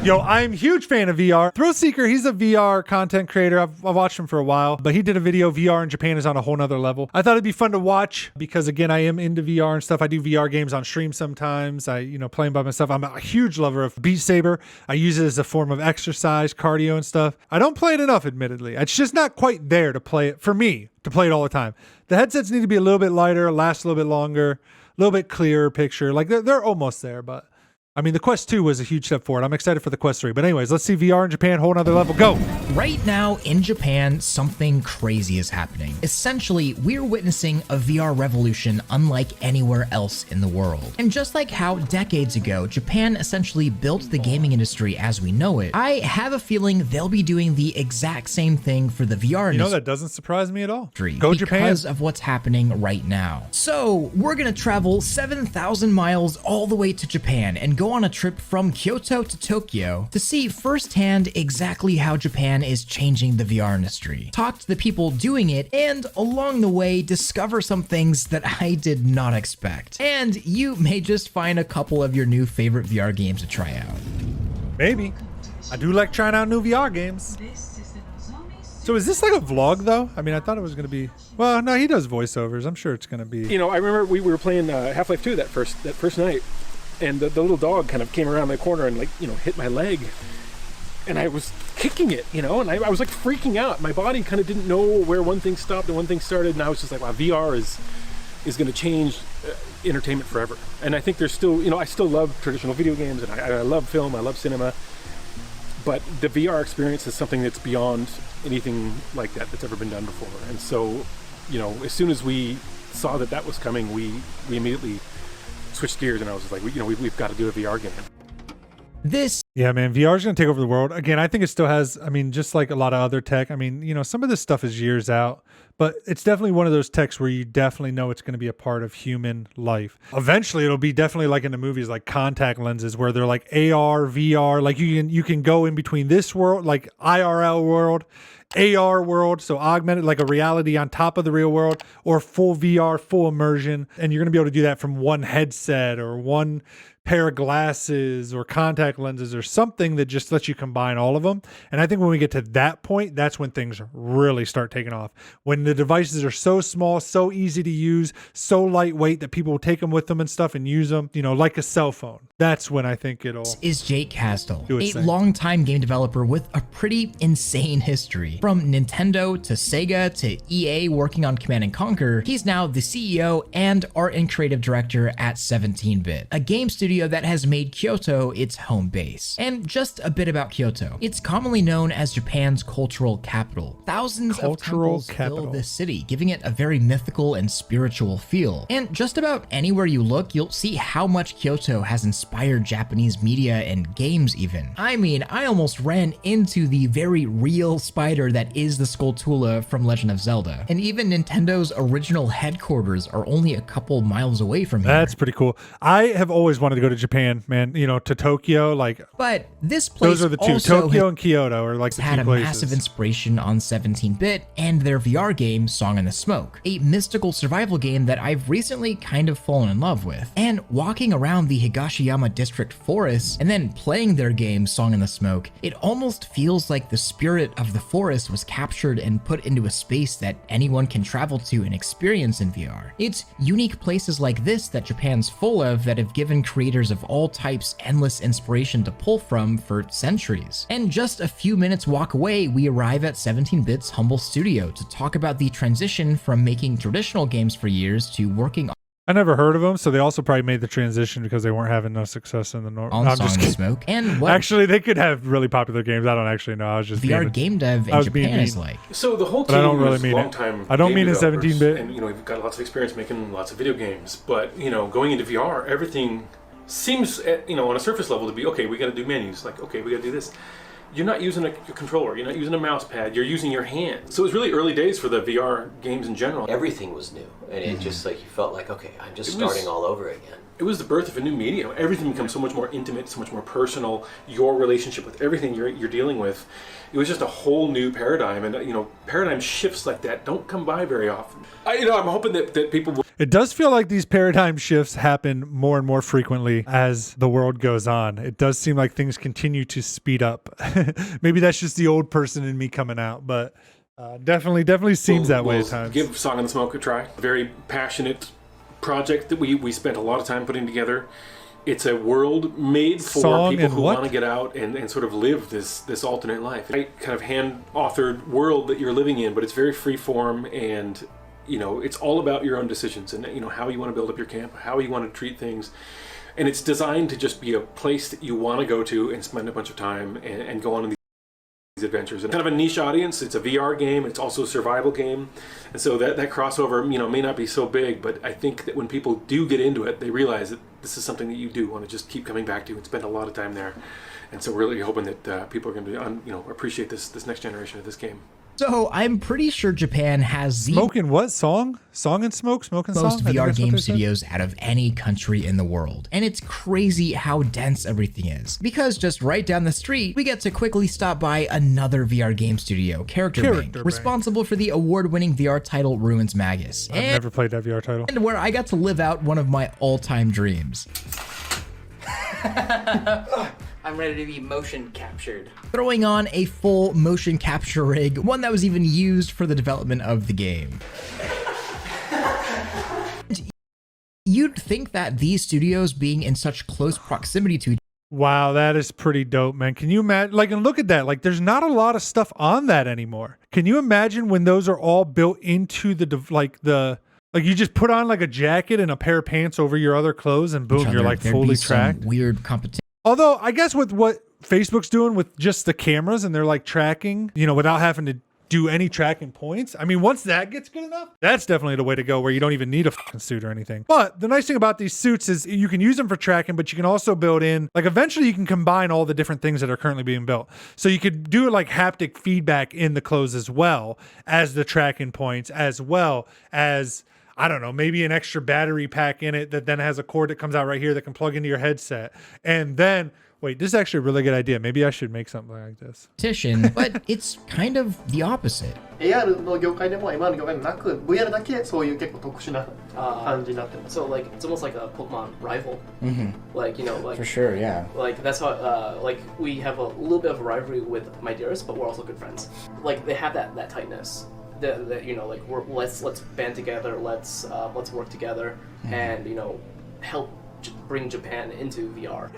Yo, I'm a huge fan of VR. Thrillseeker, he's a VR content creator. I've watched him for a while, but he did a video, VR in Japan is on a whole nother level. I thought it'd be fun to watch because, again, I am into VR and stuff. I do VR games on stream sometimes. Playing by myself. I'm a huge lover of Beat Saber. I use it as a form of exercise, cardio and stuff. I don't play it enough, admittedly. It's just not quite there to play it, for me, to play it all the time. The headsets need to be a little bit lighter, last a little bit longer, a little bit clearer picture. Like, they're almost there, but... I mean, the Quest 2 was a huge step forward. I'm excited for the Quest 3. But anyways, let's see VR in Japan, whole nother level. Go! Right now, in Japan, something crazy is happening. Essentially, we're witnessing a VR revolution unlike anywhere else in the world. And just like how decades ago, Japan essentially built the gaming industry as we know it, I have a feeling they'll be doing the exact same thing for the VR industry. You know, that doesn't surprise me at all. Go Japan. Because of what's happening right now. So, we're gonna travel 7,000 miles all the way to Japan and go on a trip from Kyoto to Tokyo to see firsthand exactly how Japan is changing the VR industry. Talk to the people doing it, and along the way, discover some things that I did not expect. And you may just find a couple of your new favorite VR games to try out. Maybe. I do like trying out new VR games. So is this like a vlog though? I mean, I thought it was going to be... Well, no, he does voiceovers. I'm sure it's going to be... You know, I remember we were playing Half-Life 2 that first night. And the little dog kind of came around my corner and, like, you know, hit my leg. And I was kicking it, you know, and I was like freaking out. My body kind of didn't know where one thing stopped and one thing started. And I was just like, wow, VR is going to change entertainment forever. And I think there's still, you know, I still love traditional video games and I love film, I love cinema. But the VR experience is something that's beyond anything like that's ever been done before. And so, you know, as soon as we saw that was coming, we immediately switched gears, and I was just like, we've got to do a VR game. Yeah, man, VR is going to take over the world. Again, I think it still has, I mean, just like a lot of other tech, I mean, you know, some of this stuff is years out, but it's definitely one of those techs where you definitely know it's going to be a part of human life. Eventually, it'll be definitely like in the movies, like contact lenses, where they're like AR, VR, like you can go in between this world, like IRL world, AR world, so augmented, like a reality on top of the real world, or full VR, full immersion. And you're going to be able to do that from one headset or one pair of glasses or contact lenses or something that just lets you combine all of them. And I think when we get to that point, that's when things really start taking off. When the devices are so small, so easy to use, so lightweight that people will take them with them and stuff and use them, you know, like a cell phone. That's when I think it'll... This is Jake Castle, a longtime game developer with a pretty insane history. From Nintendo to Sega to EA working on Command & Conquer, he's now the CEO and art and creative director at 17-Bit, a game studio that has made Kyoto its home base. And just a bit about Kyoto. It's commonly known as Japan's cultural capital. Thousands of temples fill this city, giving it a very mythical and spiritual feel. And just about anywhere you look, you'll see how much Kyoto has inspired Japanese media and games even. I mean, I almost ran into the very real spider that is the Skulltula from Legend of Zelda. And even Nintendo's original headquarters are only a couple miles away from here. That's pretty cool. I have always wanted to go to Japan, man, you know, to Tokyo, like... But this place those are the two, Tokyo and Kyoto are like the had two a places. Massive inspiration on 17-Bit and their VR game Song in the Smoke, a mystical survival game that I've recently kind of fallen in love with. And walking around the Higashiyama district forest and then playing their game Song in the Smoke, it almost feels like the spirit of the forest was captured and put into a space that anyone can travel to and experience in VR. It's unique places like this that Japan's full of that have given creators of all types endless inspiration to pull from for centuries. And just a few minutes walk away, we arrive at 17-Bit's humble studio to talk about the transition from making traditional games for years to working on... I never heard of them, so they also probably made the transition because they weren't having enough success in the normal. On Song in the Smoke. And what actually, they could have really popular games. I don't actually know. I was just VR game dev in Japan is like. So the whole team I don't really was mean long-time it. I don't mean in 17-Bit. And, you know, we've got lots of experience making lots of video games. But, you know, going into VR, everything seems, you know, on a surface level to be, okay, we got to do menus. Like, okay, we got to do this. you're not using a controller, you're not using a mouse pad, you're using your hand. So it was really early days for the VR games in general. Everything was new, and it just like you felt like, okay, I'm just starting all over again. It was the birth of a new medium. Everything becomes so much more intimate, so much more personal. Your relationship with everything you're dealing with, it was just a whole new paradigm. And paradigm shifts like that don't come by very often. I'm hoping that people will. It does feel like these paradigm shifts happen more and more frequently as the world goes on. It does seem like things continue to speed up. Maybe that's just the old person in me coming out, but definitely seems that way at times. Give Song and the Smoke a try. Very passionate project that we spent a lot of time putting together. It's a world made for people who want to get out and sort of live this alternate life. A kind of hand-authored world that you're living in, but it's very free form, and it's all about your own decisions and how you want to build up your camp, how you want to treat things. And it's designed to just be a place that you want to go to and spend a bunch of time and go on in these adventures. And kind of a niche audience. It's a VR game. It's also a survival game. And so that crossover, may not be so big, but I think that when people do get into it, they realize that this is something that you do want to just keep coming back to and spend a lot of time there. And so we're really hoping that people are going to appreciate this next generation of this game. So I'm pretty sure Japan has the Smoke and what? Song and Smoke? Smoke and most Song? VR game studios out of any country in the world. And it's crazy how dense everything is. Because just right down the street, we get to quickly stop by another VR game studio, Character Bank, responsible for the award-winning VR title Ruins Magus. I've never played that VR title. And where I got to live out one of my all-time dreams. I'm ready to be motion captured. Throwing on a full motion capture rig, one that was even used for the development of the game. You'd think that these studios being in such close proximity to each Wow, that is pretty dope, man. Can you imagine? And look at that. There's not a lot of stuff on that anymore. Can you imagine when those are all built into you just put on a jacket and a pair of pants over your other clothes and boom, you're fully tracked. Weird competition. Although I guess with what Facebook's doing with just the cameras and they're tracking, without having to do any tracking points. I mean, once that gets good enough, that's definitely the way to go where you don't even need a fucking suit or anything. But the nice thing about these suits is you can use them for tracking, but you can also build in, eventually you can combine all the different things that are currently being built. So you could do haptic feedback in the clothes as well as the tracking points, as well as, I don't know, maybe an extra battery pack in it that then has a cord that comes out right here that can plug into your headset. And then, wait, this is actually a really good idea. Maybe I should make something like this. But it's kind of the opposite. AR の業界でも MR の業界でもなく VR だけそういう結構特殊な感じになってます。 So it's almost like a Pokemon rival. For sure, yeah. That's how we have a little bit of a rivalry with my dearest, but we're also good friends. They have that tightness. Let's band together, let's work together, and help bring Japan into VR.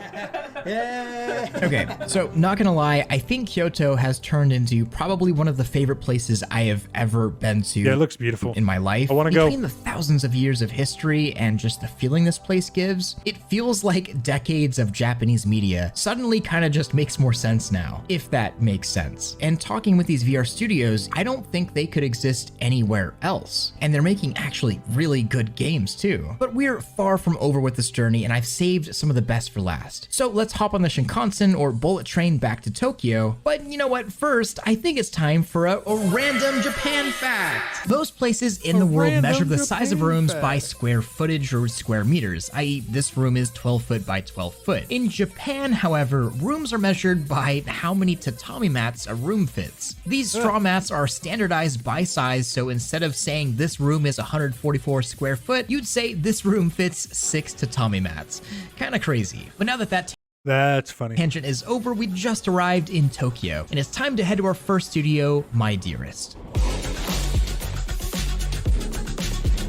Okay, so not gonna lie, I think Kyoto has turned into probably one of the favorite places I have ever been to. Yeah, it looks beautiful in my life. I want to go. Between the thousands of years of history and just the feeling this place gives, it feels like decades of Japanese media suddenly kind of just makes more sense now, if that makes sense. And talking with these VR studios, I don't think they could exist anywhere else. And they're making actually really good games too. But we're far from over with this journey, and I've saved some of the best for last. So let's hop on the Shinkansen or bullet train back to Tokyo. But you know what? First, I think it's time for a random Japan fact. Most places in the world measure the size of rooms by square footage or square meters, i.e. this room is 12 foot by 12 foot. In Japan, however, rooms are measured by how many tatami mats a room fits. These straw mats are standardized by size, so instead of saying this room is 144 square foot, you'd say this room fits 6 tatami mats. Kind of crazy. But now that's funny. Tangent is over, we just arrived in Tokyo, and it's time to head to our first studio, My Dearest.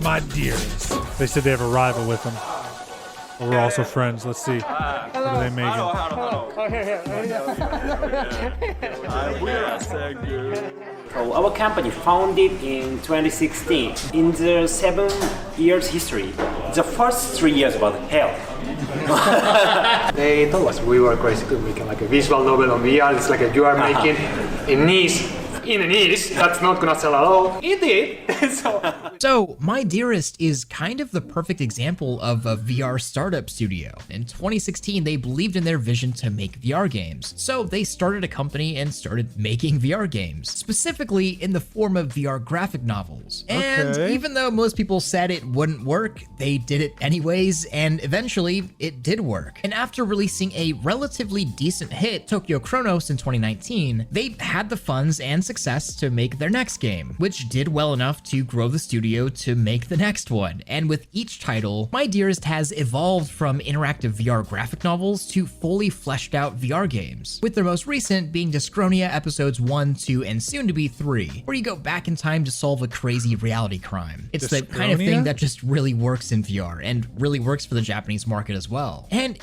My Dearest. They said they have a rival with them. Well, we're also friends. Let's see. What are they making? Our company founded in 2016. In the 7 years history, the first 3 years was hell. They told us we were basically making a visual novel on VR. It's you are making a niche in a niche that's not gonna sell at all. It did. So, My Dearest is kind of the perfect example of a VR startup studio. In 2016, they believed in their vision to make VR games. So they started a company and started making VR games, specifically in the form of VR graphic novels. And even though most people said it wouldn't work, they did it anyways, and eventually it did work. And after releasing a relatively decent hit, Tokyo Chronos, in 2019, they had the funds and success to make their next game, which did well enough to grow the studio to make the next one. And with each title, My Dearest has evolved from interactive VR graphic novels to fully fleshed out VR games, with their most recent being Dyschronia episodes 1, 2, and soon to be 3, where you go back in time to solve a crazy reality crime. It's the kind of thing that just really works in VR and really works for the Japanese market as well. And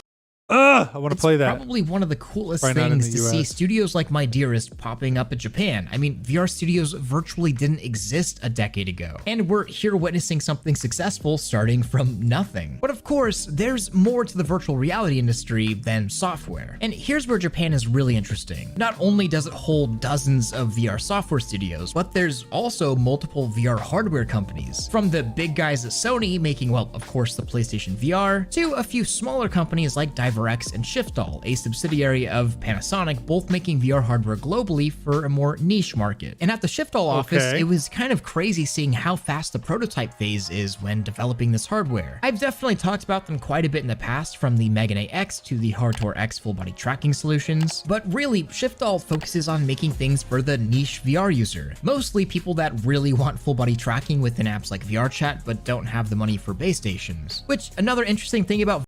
I want to play that. Probably one of the coolest things to see studios like My Dearest popping up in Japan. I mean, VR studios virtually didn't exist a decade ago, and we're here witnessing something successful starting from nothing. But of course, there's more to the virtual reality industry than software. And here's where Japan is really interesting. Not only does it hold dozens of VR software studios, but there's also multiple VR hardware companies. From the big guys at Sony making, well, of course, the PlayStation VR, to a few smaller companies like DiverX and Shiftall, a subsidiary of Panasonic, both making VR hardware globally for a more niche market. And at the Shiftall office, it was kind of crazy seeing how fast the prototype phase is when developing this hardware. I've definitely talked about them quite a bit in the past, from the Megane X to the Hardtor X full body tracking solutions, but really, Shiftall focuses on making things for the niche VR user, mostly people that really want full body tracking within apps like VRChat but don't have the money for base stations. Which, another interesting thing about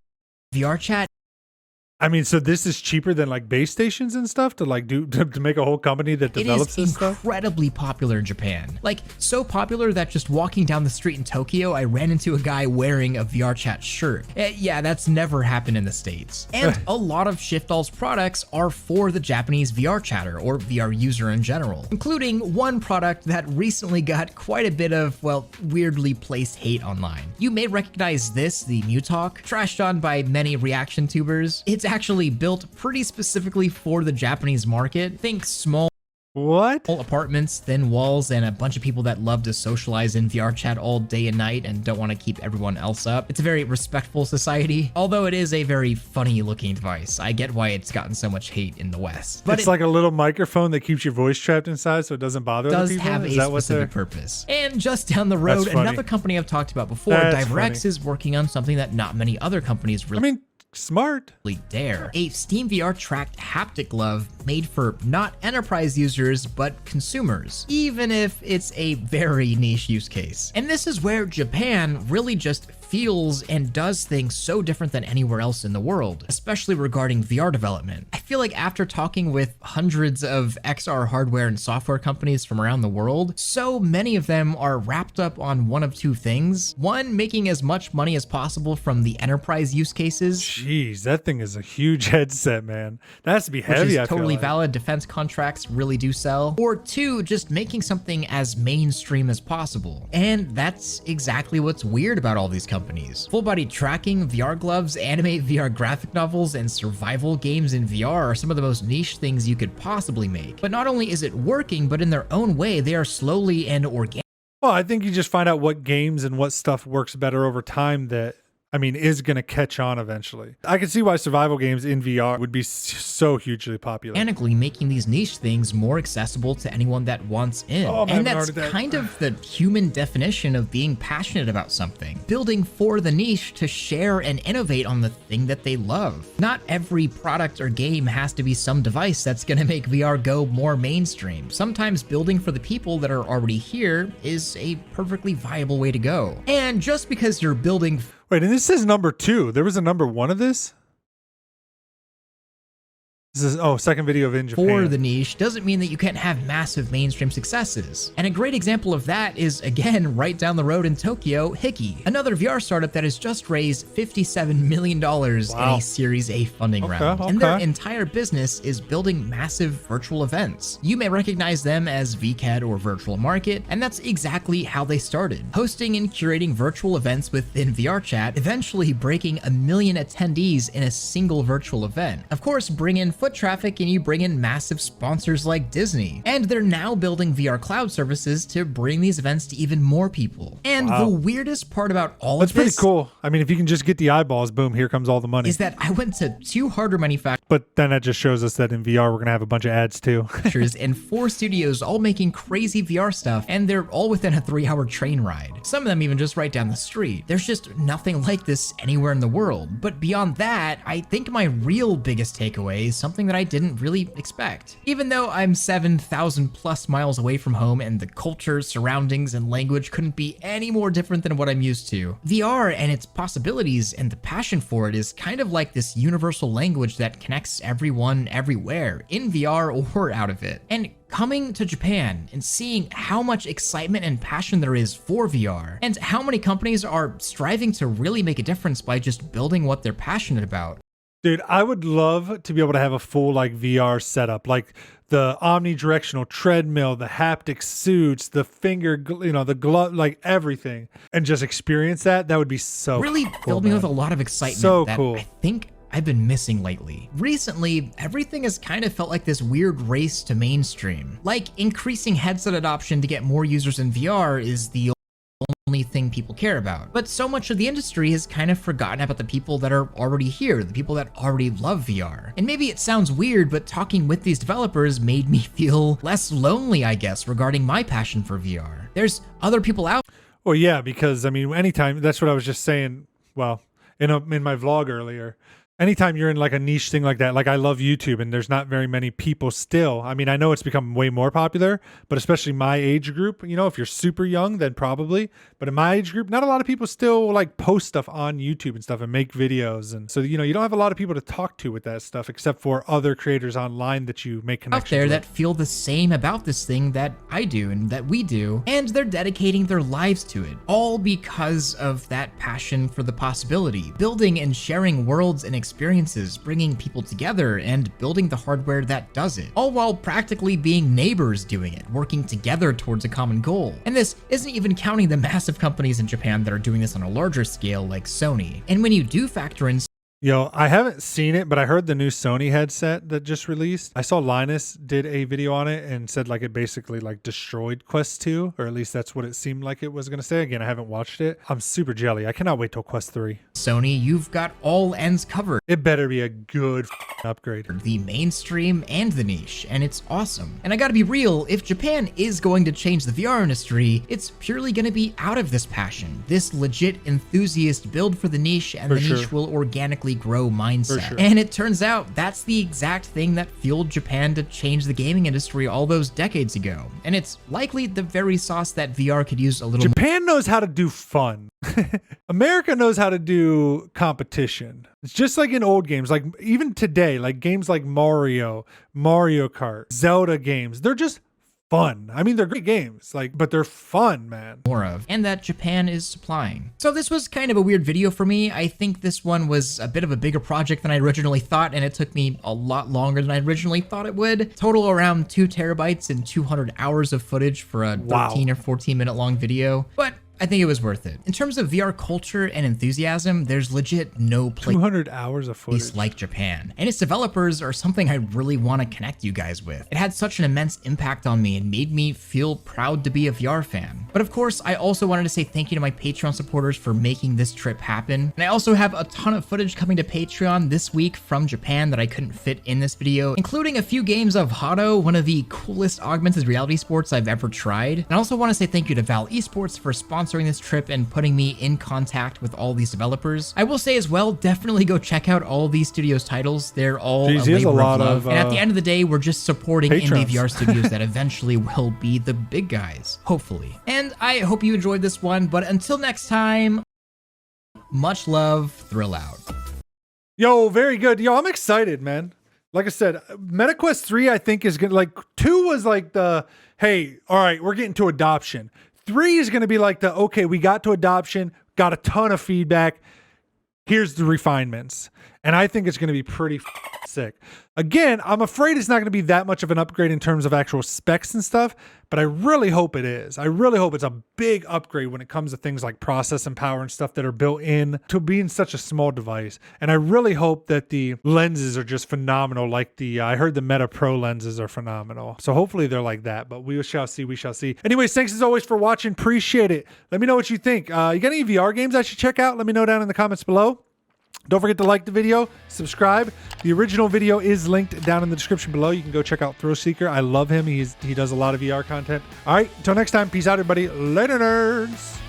VRChat, I mean, so this is cheaper than like base stations and stuff to like do to make a whole company that develops this stuff? It is incredibly popular in Japan. Like, so popular that just walking down the street in Tokyo, I ran into a guy wearing a VRChat shirt. Yeah, that's never happened in the States. And a lot of Shiftall's products are for the Japanese VR chatter or VR user in general, including one product that recently got quite a bit of, well, weirdly placed hate online. You may recognize this, the Mutalk, trashed on by many reaction tubers. It's actually built pretty specifically for the Japanese market. Think small apartments, thin walls, and a bunch of people that love to socialize in VR chat all day and night and don't want to keep everyone else up. It's a very respectful society, although it is a very funny looking device. I get why it's gotten so much hate in the West. But it's like a little microphone that keeps your voice trapped inside so it doesn't bother other people? Does have a specific purpose. And just down the road, another company I've talked about before, DiverX, is working on something that not many other companies really smart dare. A Steam VR tracked haptic glove made for not enterprise users but consumers, even if it's a very niche use case. And this is where Japan really just feels and does things so different than anywhere else in the world, especially regarding VR development. I feel like after talking with hundreds of XR hardware and software companies from around the world, so many of them are wrapped up on one of two things. One, making as much money as possible from the enterprise use cases. Jeez, that thing is a huge headset, man. That has to be heavy. Which is totally valid. Defense contracts really do sell. Or two, just making something as mainstream as possible. And that's exactly what's weird about all these companies. Full body tracking, VR gloves, anime VR graphic novels, and survival games in VR are some of the most niche things you could possibly make. But not only is it working, but in their own way, they are slowly and organically. Well, I think you just find out what games and what stuff works better over time that, I mean, is going to catch on eventually. I can see why survival games in VR would be so hugely popular. Organically making these niche things more accessible to anyone that wants in. And that's kind of the human definition of being passionate about something. Building for the niche to share and innovate on the thing that they love. Not every product or game has to be some device that's going to make VR go more mainstream. Sometimes building for the people that are already here is a perfectly viable way to go. And just because you're building... Wait, and this says number 2. There was a number 1 of this? This is, second video in Japan. For the niche doesn't mean that you can't have massive mainstream successes. And a great example of that is, again, right down the road in Tokyo, Hiki, another VR startup that has just raised $57 million in a Series A funding round. And their entire business is building massive virtual events. You may recognize them as VCAD or Virtual Market, and that's exactly how they started. Hosting and curating virtual events within VRChat, eventually breaking 1 million attendees in a single virtual event. Of course, bring in foot traffic and you bring in massive sponsors like Disney. And they're now building VR cloud services to bring these events to even more people. And the weirdest part about all of this— That's pretty cool. I mean, if you can just get the eyeballs, boom, here comes all the money. —is that I went to 2 hardware manufacturers, but then that just shows us that in VR, we're going to have a bunch of ads too. and 4 studios all making crazy VR stuff, and they're all within a 3-hour train ride. Some of them even just right down the street. There's just nothing like this anywhere in the world. But beyond that, I think my real biggest takeaway is something that I didn't really expect. Even though I'm 7,000 plus miles away from home and the culture, surroundings, and language couldn't be any more different than what I'm used to, VR and its possibilities and the passion for it is kind of like this universal language that connects everyone everywhere, in VR or out of it. And coming to Japan and seeing how much excitement and passion there is for VR, and how many companies are striving to really make a difference by just building what they're passionate about. Dude, I would love to be able to have a full like VR setup, like the omnidirectional treadmill, the haptic suits, the finger, the glove, like everything, and just experience that. That would be so really cool, filled me with a lot of excitement that I think I've been missing lately. Recently, everything has kind of felt like this weird race to mainstream. Like increasing headset adoption to get more users in VR is the only thing people care about. But so much of the industry has kind of forgotten about the people that are already here, the people that already love VR. And maybe it sounds weird, but talking with these developers made me feel less lonely, I guess, regarding my passion for VR. There's other people out. Well, yeah, because I mean, anytime, that's what I was just saying, well, in my vlog earlier. Anytime you're in like a niche thing like that, like I love YouTube and there's not very many people still. I mean, I know it's become way more popular, but especially my age group, if you're super young, then probably. But in my age group, not a lot of people still like post stuff on YouTube and stuff and make videos. And so, you don't have a lot of people to talk to with that stuff, except for other creators online that you make connections out there with. That feel the same about this thing that I do and that we do. And they're dedicating their lives to it, all because of that passion for the possibility, building and sharing worlds and experiences, bringing people together and building the hardware that does it, all while practically being neighbors doing it, working together towards a common goal. And this isn't even counting the massive companies in Japan that are doing this on a larger scale like Sony. And when you do factor in— Yo, I haven't seen it, but I heard the new Sony headset that just released. I saw Linus did a video on it and said like it basically like destroyed Quest 2, or at least that's what it seemed like it was going to say. Again, I haven't watched it. I'm super jelly. I cannot wait till Quest 3. Sony, you've got all ends covered. It better be a good upgrade. The mainstream and the niche, and it's awesome. And I gotta be real, if Japan is going to change the VR industry, it's purely gonna be out of this passion, this legit enthusiast build for the niche, and the niche will organically grow mindset. And it turns out that's the exact thing that fueled Japan to change the gaming industry all those decades ago. And it's likely the very sauce that VR could use a little. Japan knows how to do fun. America knows how to do competition. It's just like in old games, like even today, like games like Mario Kart, Zelda games, they're just fun. I mean, they're great games, but they're fun, man. More of, and that Japan is supplying. So this was kind of a weird video for me. I think this one was a bit of a bigger project than I originally thought, and it took me a lot longer than I originally thought it would. Total around 2 terabytes and 200 hours of footage for a 13 or 14 minute long video. But I think it was worth it. In terms of VR culture and enthusiasm, there's legit no place 200 hours of footage like Japan. And its developers are something I really want to connect you guys with. It had such an immense impact on me and made me feel proud to be a VR fan. But of course, I also wanted to say thank you to my Patreon supporters for making this trip happen. And I also have a ton of footage coming to Patreon this week from Japan that I couldn't fit in this video, including a few games of Hado, one of the coolest augmented reality sports I've ever tried. And I also want to say thank you to Val Esports for sponsoring this trip and putting me in contact with all these developers. I will say as well, definitely go check out all these studios' titles. They're all a labor of love. And at the end of the day, we're just supporting indie VR studios that eventually will be the big guys, hopefully. And I hope you enjoyed this one, but until next time, much love, Thrill out. Yo, very good. Yo, I'm excited, man. Like I said, MetaQuest 3, I think is gonna, 2 was like the, hey, all right, we're getting to adoption. 3 is going to be like the, okay, we got to adoption, got a ton of feedback. Here's the refinements. And I think it's going to be pretty sick. Again, I'm afraid it's not going to be that much of an upgrade in terms of actual specs and stuff, but I really hope it is. I really hope it's a big upgrade when it comes to things like processing power and stuff that are built in to being such a small device. And I really hope that the lenses are just phenomenal. Like I heard the Meta Pro lenses are phenomenal. So hopefully they're like that, but we shall see. We shall see. Anyways, thanks as always for watching. Appreciate it. Let me know what you think. You got any VR games I should check out? Let me know down in the comments below. Don't forget to like the video, subscribe. The original video is linked down in the description below. You can go check out Thrillseeker. I love him. He does a lot of VR content. All right, until next time, peace out, everybody. Later, nerds.